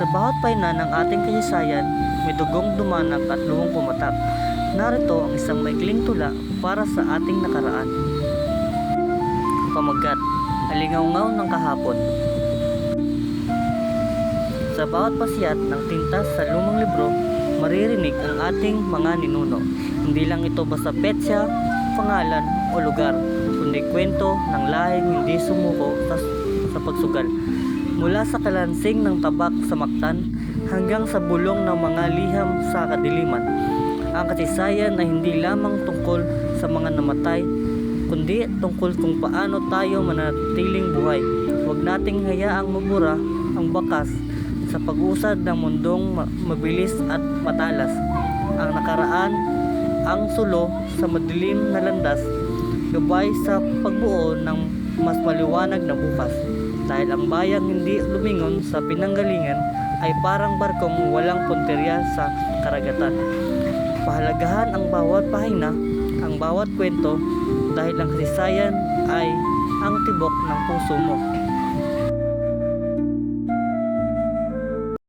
Sa bawat pahina ng ating kasaysayan, may dugong dumanak at luhong pumatak. Narito ang isang maikling tula para sa ating nakaraan. Pamagat, alingaw-ngaw ng kahapon. Sa bawat pasiyat ng tinta sa lumang libro, maririnig ang ating mga ninuno. Hindi lang ito basta petsa, pangalan o lugar, kundi kwento ng lahing hindi sumuko sa pagsugal. Mula sa kalansing ng tabak sa Mactan hanggang sa bulong ng mga liham sa kadiliman. Ang kasaysayan ay hindi lamang tungkol sa mga namatay, kundi tungkol kung paano tayo manatiling buhay. Huwag nating hayaang mabura ang bakas sa pag-usad ng mundong mabilis at matalas. Ang nakaraan, ang sulo sa madilim na landas, gabay sa pagbuo ng mas maliwanag na bukas. Dahil ang bayang hindi lumingon sa pinanggalingan ay parang barkong walang punteriya sa karagatan. Pahalagahan ang bawat pahina, ang bawat kwento, dahil ang kasaysayan ay ang tibok ng puso mo.